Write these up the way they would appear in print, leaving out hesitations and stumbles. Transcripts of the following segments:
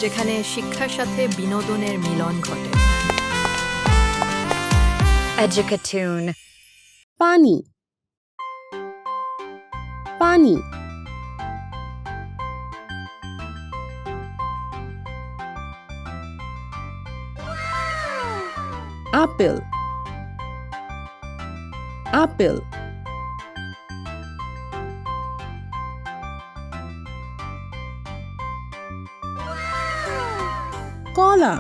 যেখানে শিক্ষার সাথে বিনোদনের মিলন ঘটে। Educatoon. পানি পানি আপেল আপেল কলা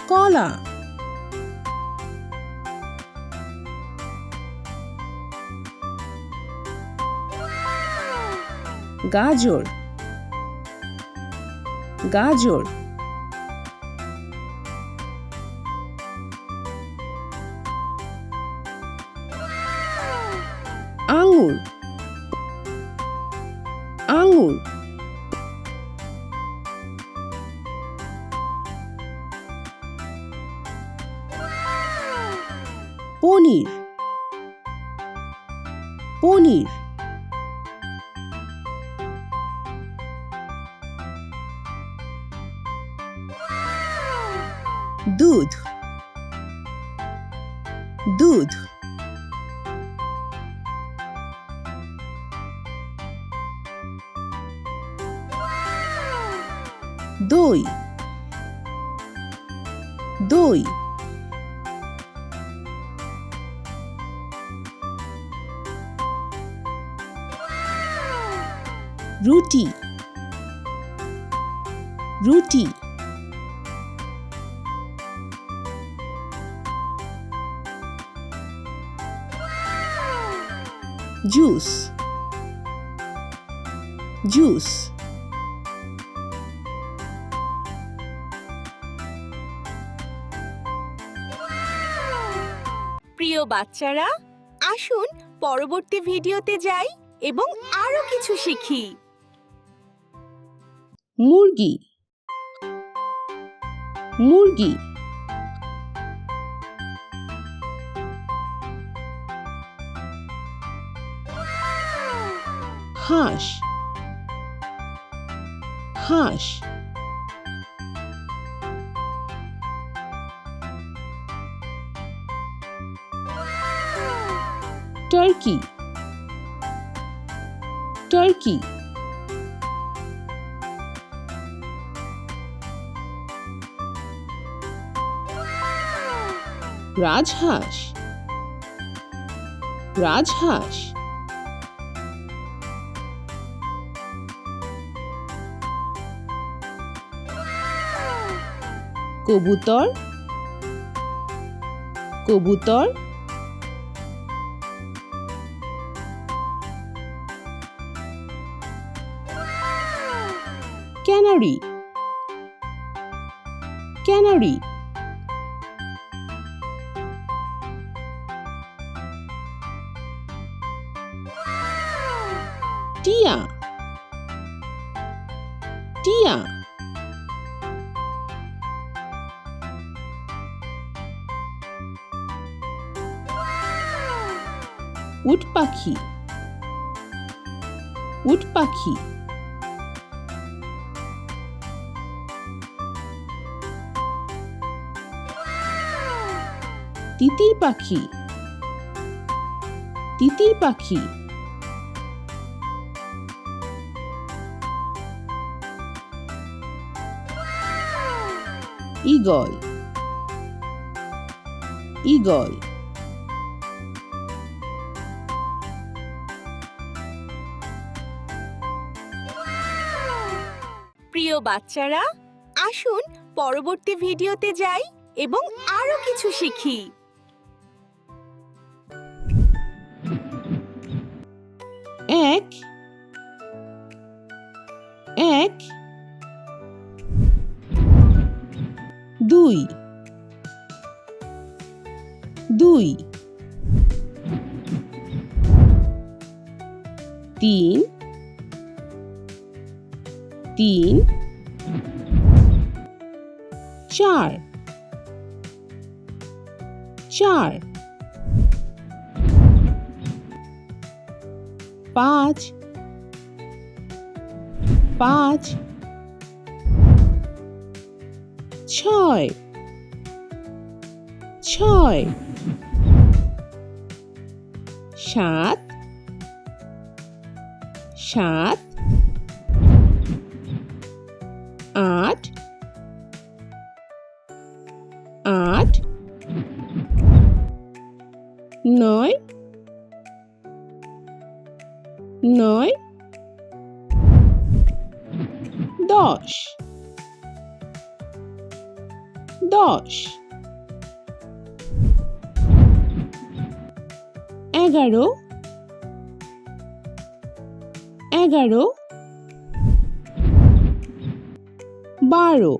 কলা গাজর গাজর আঙ্গুর আঙ্গুর পনির পনির দুধ দুধ দই দই রুটি রুটি জুস জুস প্রিয় বাচ্চারা, আসুন পরবর্তী ভিডিওতে যাই এবং আরো কিছু শিখি। মুরগি মুরগি হাঁস হাঁস টার্কি টার্কি রাজহাঁস রাজহাঁস কবুতর কবুতর ক্যানারি ক্যানারি টিয়া টিয়া উট পাখি উট পাখি তিতির পাখি তিতির পাখি ঈগল ঈগল প্রিয় বাচ্চারা, আসুন পরবর্তী ভিডিওতে যাই এবং আরো কিছু শিখি। এক এক দুই দুই তিন তিন চার চার পাঁচ পাঁচ ছয় ছয় সাত সাত আট আট নয় নয় দশ দশ এগারো এগারো বারো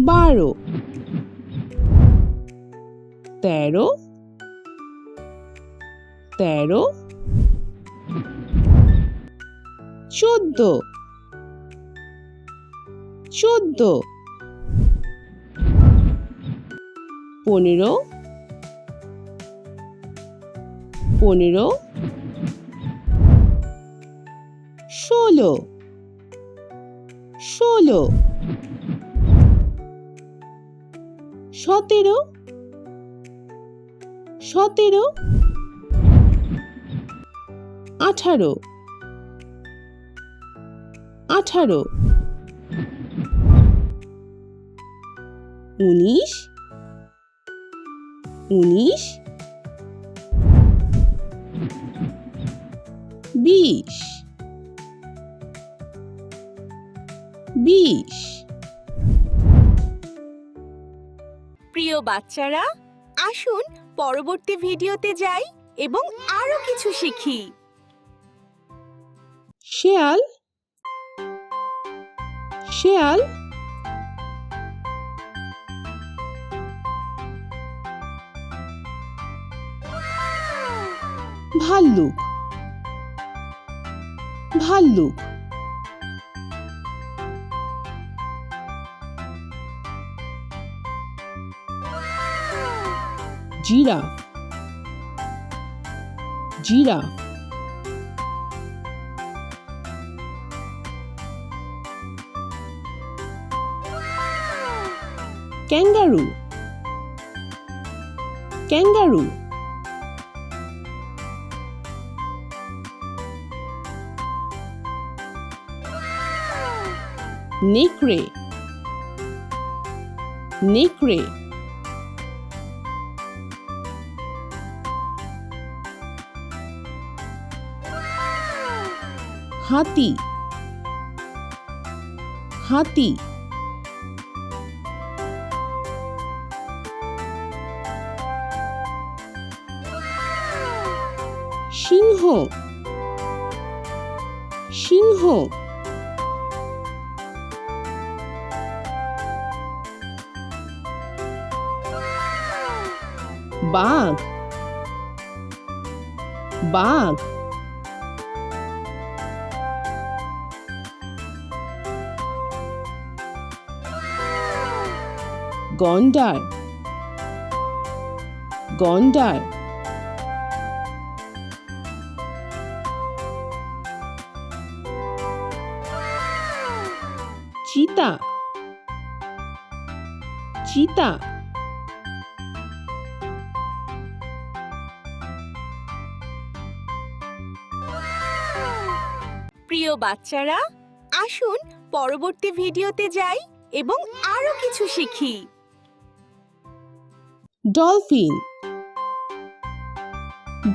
বারো তেরো তেরো চোদ্দ চোদ্দ পনেরো পনেরো ষোলো ষোলো সতেরো সতেরো আঠারো আঠারো উনিশ উনিশ বিশ বিশ প্রিয় বাচ্চারা, আসুন পরবর্তী ভিডিওতে যাই এবং আরো কিছু শিখি। শেয়াল শেয়াল ভাল্লুক ভাল্লুক জিরাফ জিরাফ ক্যাঙ্গারু ক্যাঙ্গারু নেকড়ে নেকড়ে হাতি হাতি সিংহ সিংহ বাঘ বাঘ গন্ডার গন্ডার চিতা চিতা প্রিয় বাচ্চারা, আসুন পরবর্তী ভিডিওতে যাই এবং আরো কিছু শিখি। Dolphin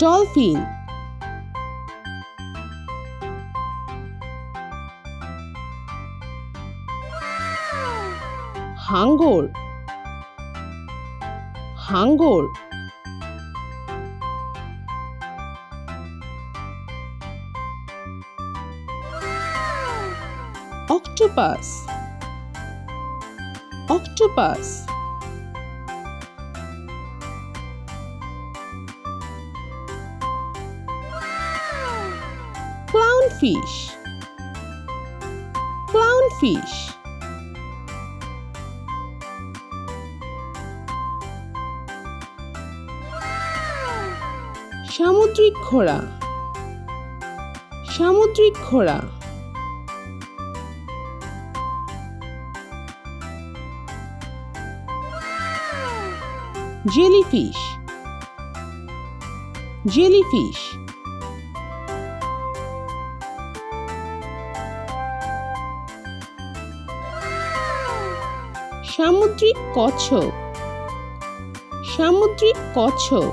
dolphin হাঙ্গর হাঙ্গর octopus octopus clownfish clownfish সামুদ্রিক ঘোড়া সামুদ্রিক ঘোড়া জেলিফিশ জেলিফিশ সামুদ্রিক কচ্ছপ সামুদ্রিক কচ্ছপ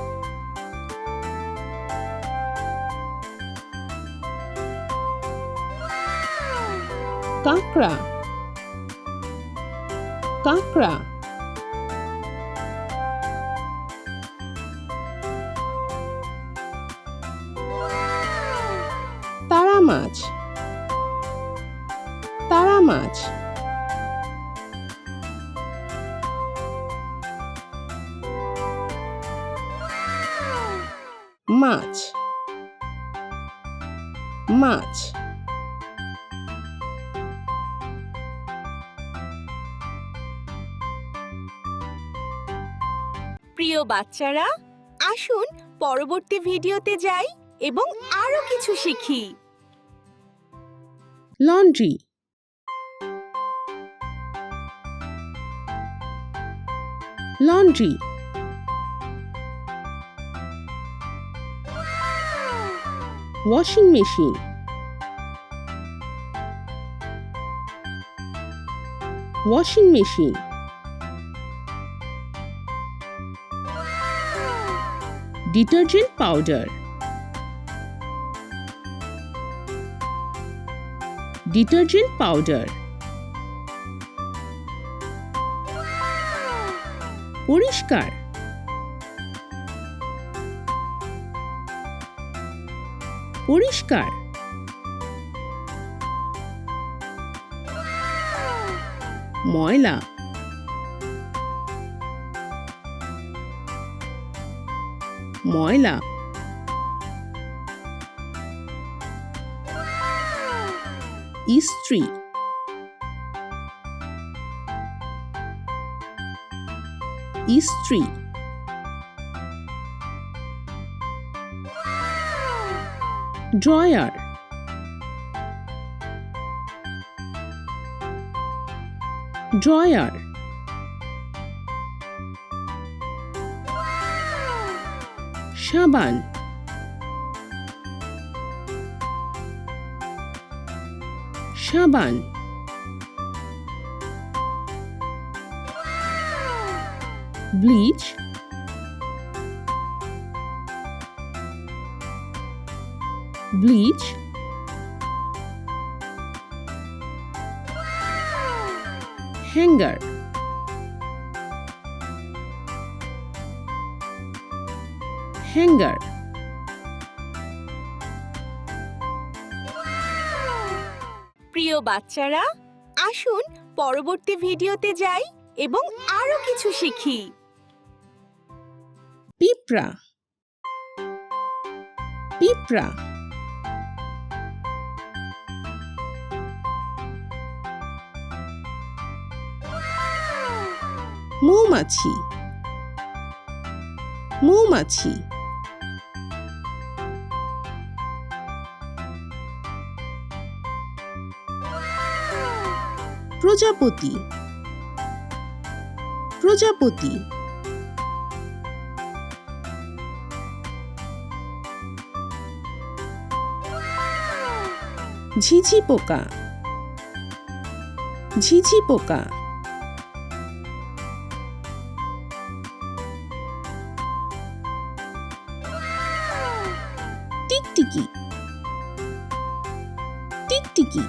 কাঁকড়া কাঁকড়া তারা মাছ তারা মাছ মাছ মাছ প্রিয় বাচ্চারা, আসুন পরবর্তী ভিডিওতে যাই এবং আরো কিছু শিখি। Laundry laundry washing machine washing machine detergent powder detergent powder পরিষ্কার পরিষ্কার ময়লা ময়লা ইস্ত্রি ইস্ত্রি ড্রয়ার ড্রয়ার সাবান সাবান ব্লিচ ব্লিচ হ্যাঙ্গার হ্যাঙ্গার প্রিয় বাচ্চারা, আসুন পরবর্তী ভিডিওতে যাই এবং আরো কিছু শিখি। পিঁপড়া পিঁপড়া মৌমাছি মৌমাছি প্রজাপতি প্রজাপতি ঝিঝি পোকা ঝিঝি পোকা টিকটিকি টিকটিকি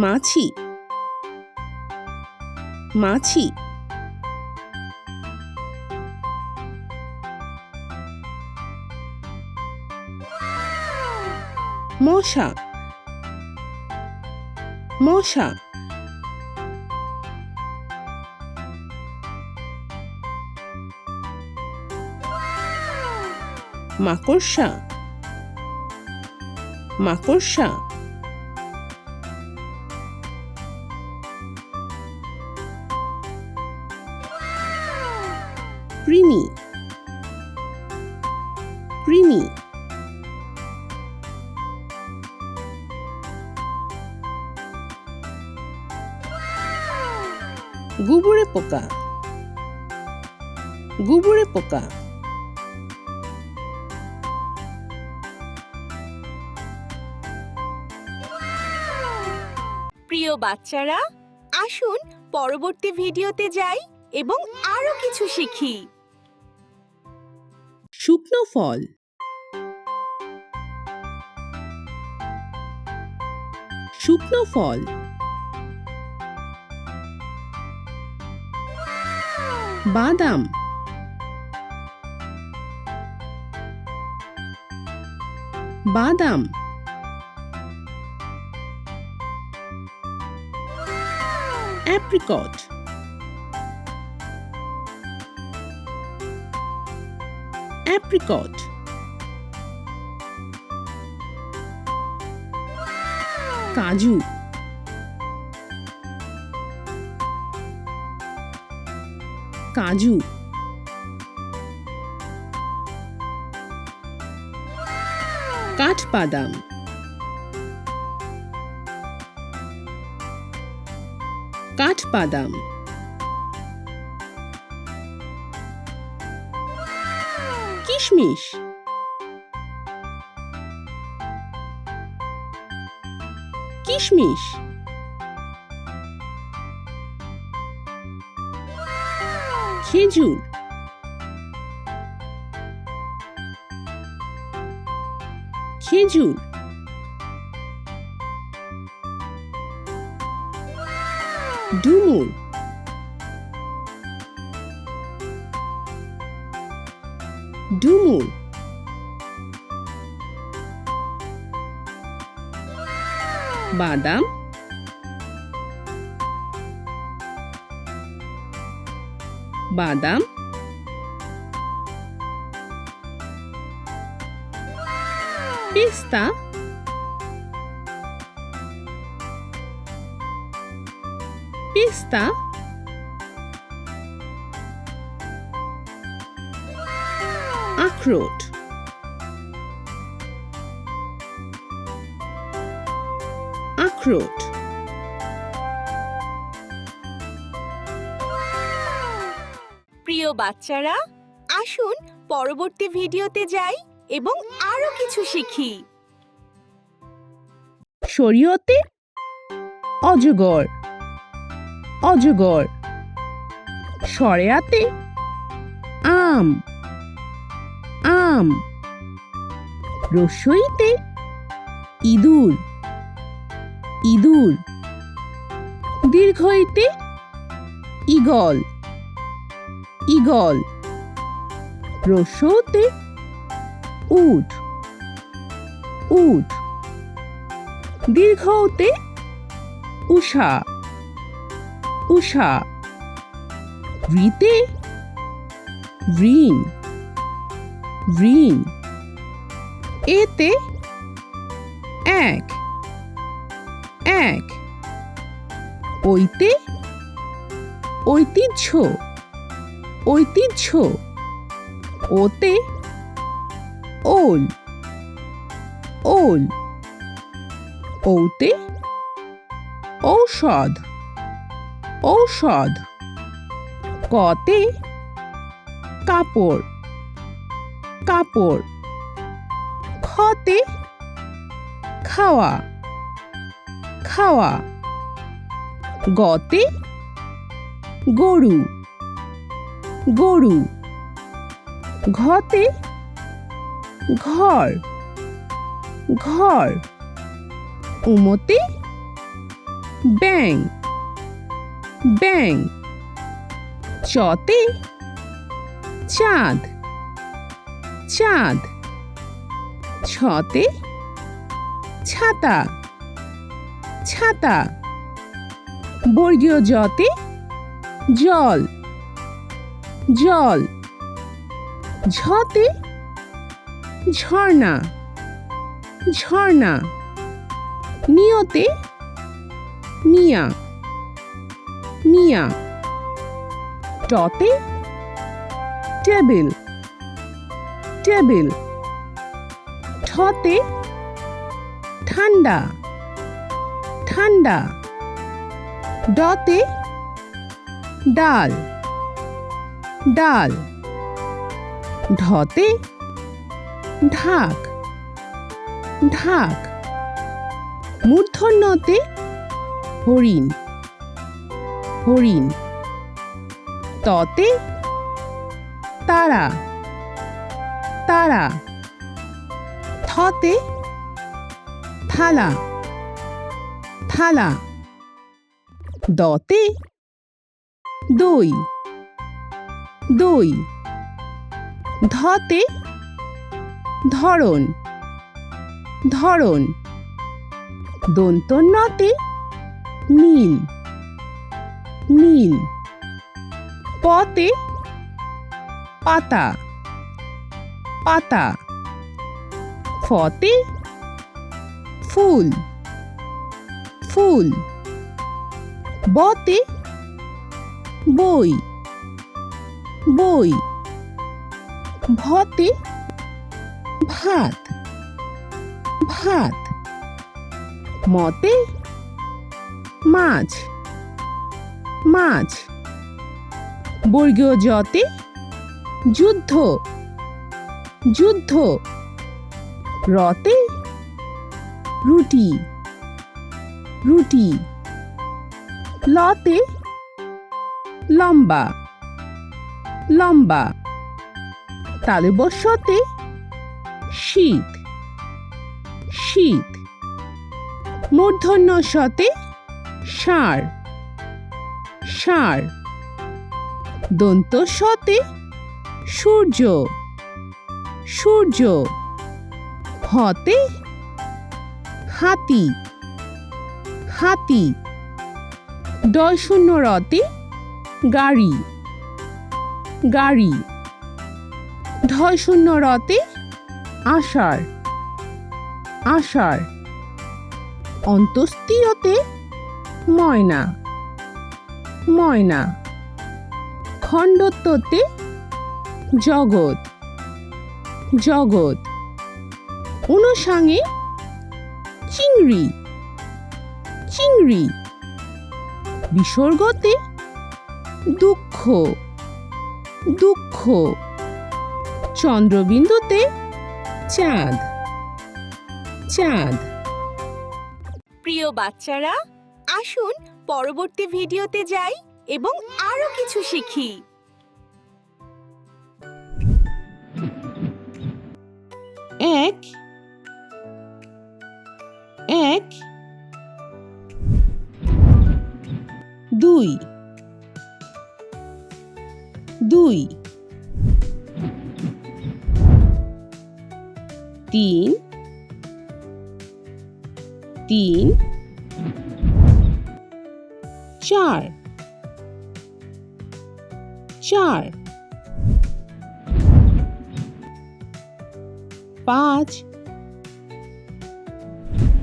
মাছি মাছি মশা মশা মাকড়সা মাকড়সা কৃমি কৃমি গুবরে পোকা গুবরে পোকা প্রিয় বাচ্চারা, আসুন পরবর্তী ভিডিওতে যাই এবং আরো কিছু শিখি। শুকনো ফল শুকনো ফল বাদাম বাদাম অ্যাপ্রিকট অ্যাপ্রিকট কাজু কাজু কাঠবাদাম কাঠবাদাম কিশমিশ কিশমিশ খেজুর খেজুর ডুমুর ডুমুর বাদাম বাদাম পেস্তা পেস্তা আখরোট আখরোট প্রিয় বাচ্চারা, আসুন পরবর্তী ভিডিওতে যাই এবং আরো কিছু শিখি। শরীয়তে অজগর অজগর শরিয়াতে আম আম রসইতে ইঁদুর ইঁদুর দীর্ঘইতে ঈগল ঈগল রস্যতে উট উট দীর্ঘতে উষা উষা ঋতে ঋণ ঋণ এতে এক এক ওইতে ঐতিহ্য ঐতিহ্য ওতে ওল ওল ওতে ঔষধ ঔষধ কতে কাপড় কাপড় খতে খাওয়া খাওয়া গতে গরু গরু ঘতে ঘর ঘর উমতে ব্যাং ব্যাং চতে চাঁদ চাঁদ ছতে ছাতা ছাতা বর্গীয় জতে জল জল ঝতে ঝর্ণা ঝর্ণা নিয়তে মিয়া মিয়া টতে টেবিল টেবিল ঠতে ঠান্ডা ঠান্ডা ডতে ডাল ডাল ঢতে ঢাক ঢাক মূর্ধন্যতে হরিণ হরিণ ততে তারা তারা থতে থালা থালা দতে দই দই ধতে ধরন ধরন দন্তন্যতে নীল নীল পতে পাতা পাতা ফতে ফুল ফুল বতে বই বই ভতে ভাত ভাত মতে মাছ মাছ বর্গীয় জতে যুদ্ধ যুদ্ধ রতে রুটি রুটি লতে লম্বা লম্বা তালব্যস্যতে শীত শীত মূর্ধন্যস্যতে ষাঁড় ষাঁড় দন্তস্যতে সূর্য সূর্য হতে হাতি হাতি ডয়শূন্য রতে গাড়ি গাড়ি ঢয়শূন্য রতে আষাঢ় আষাঢ় অন্তস্তীয়তে ময়না ময়না খণ্ডত্বতে জগৎ জগৎ অনুষাঙে চিংড়ি চিংড়ি বিসর্গতে দুঃখ দুঃখ চন্দ্রবিন্দুতে চাঁদ চাঁদ প্রিয় বাচ্চারা, আসুন পরবর্তী ভিডিওতে যাই এবং আরো কিছু শিখি। এক এক দুই দুই তিন তিন চার চার পাঁচ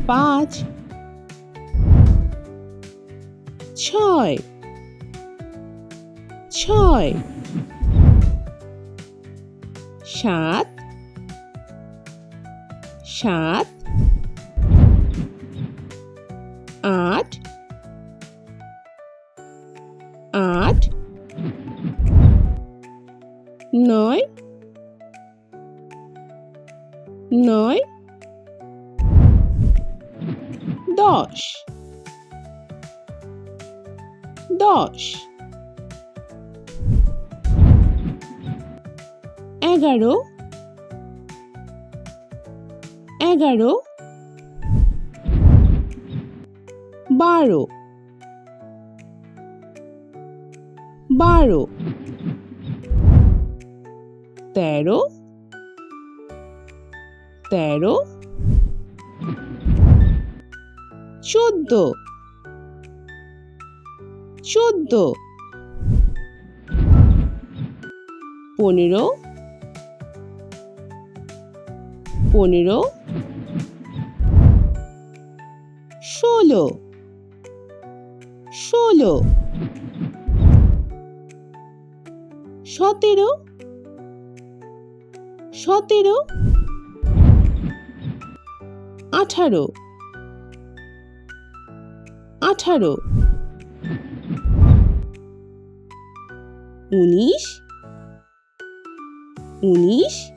পাঁচ ছয় ছয় সাত সাত আট আট নয় নয় দশ দশ এগারো এগারো বারো বারো তেরো তেরো চোদ্দ চোদ্দ পনেরো পনেরো ষোলো ষোলো সতেরো সতেরো আঠারো আঠারো 19 19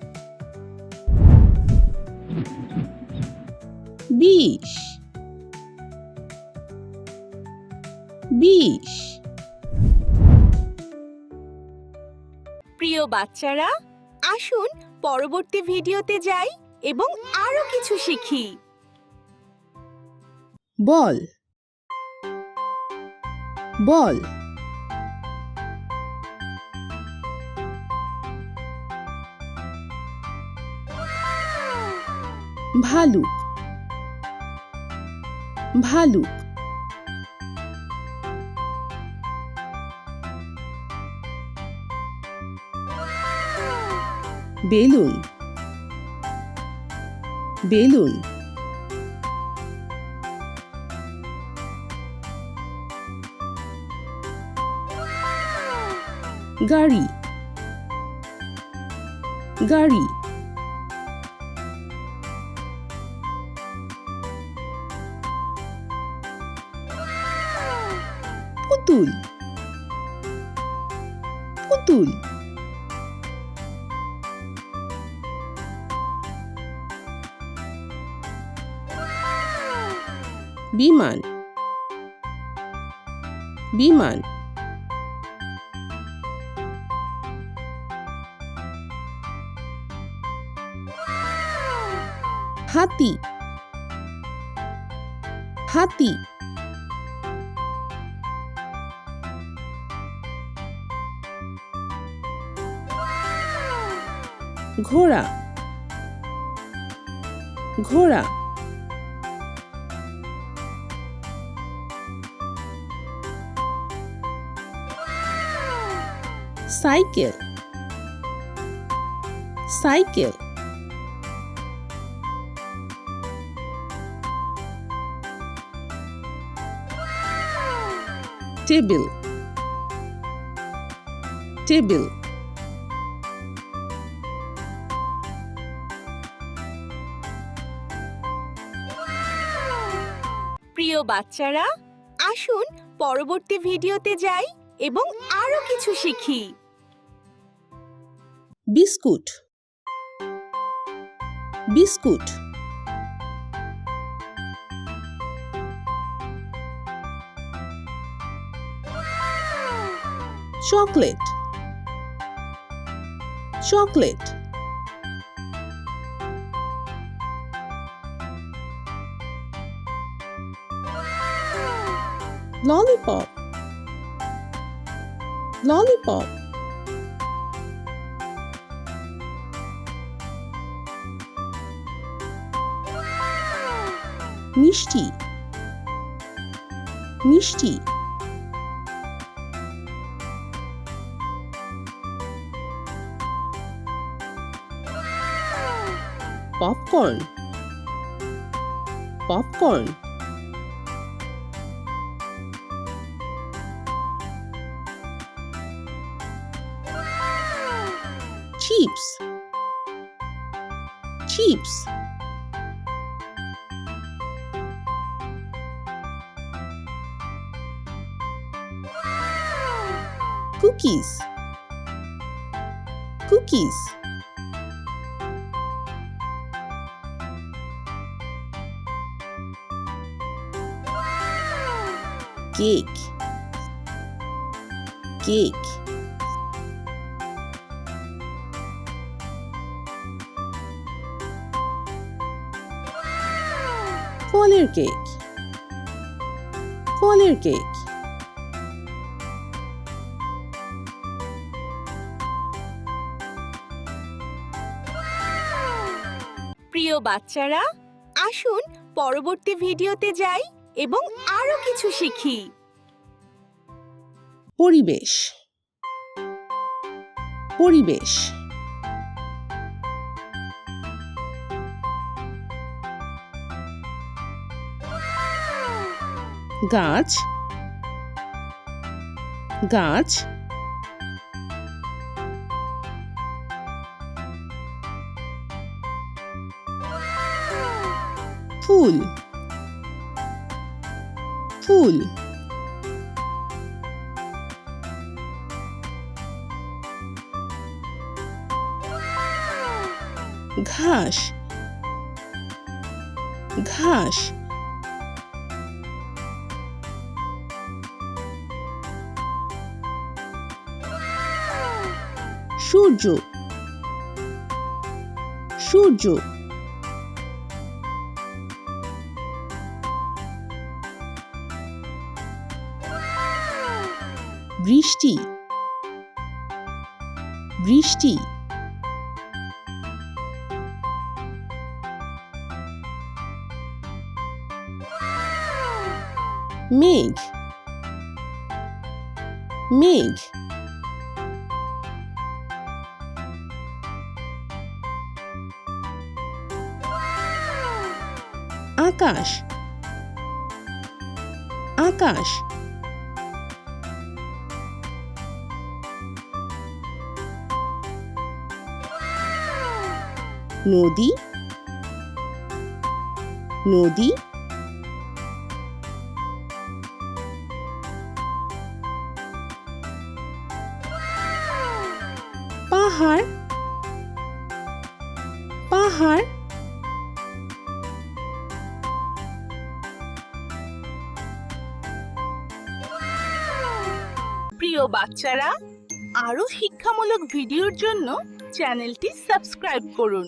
20 20 প্রিয় বাচ্চারা, আসুন পরবর্তী ভিডিওতে যাই এবং আরো কিছু শিখি। বল বল ভালুক ভালুক বেলুন বেলুন গাড়ি গাড়ি পুতুল পুতুল বিমান বিমান হাতি হাতি ঘোড়া ঘোড়া সাইকেল সাইকেল টেবিল টেবিল প্রিয় বাচ্চারা, আসুন পরবর্তী ভিডিওতে যাই এবং আরো কিছু শিখি। Biscuit biscuit chocolate chocolate lollipop lollipop মিষ্টি মিষ্টি popcorn popcorn chips chips cookies cookies cake cake ফলের কেক ফলের কেক প্রিয় বাচ্চারা, আসুন পরবর্তী ভিডিওতে যাই এবং আরো কিছু শিখি। পরিবেশ পরিবেশ গাছ গাছ ফুল ফুল ঘাস ঘাস সূর্য সূর্য বৃষ্টি বৃষ্টি মেঘ মেঘ আকাশ আকাশ নদী নদী পাহাড় পাহাড় প্রিয় বাচ্চারা, আরো শিক্ষামূলক ভিডিওর জন্য চ্যানেলটি সাবস্ক্রাইব করুন।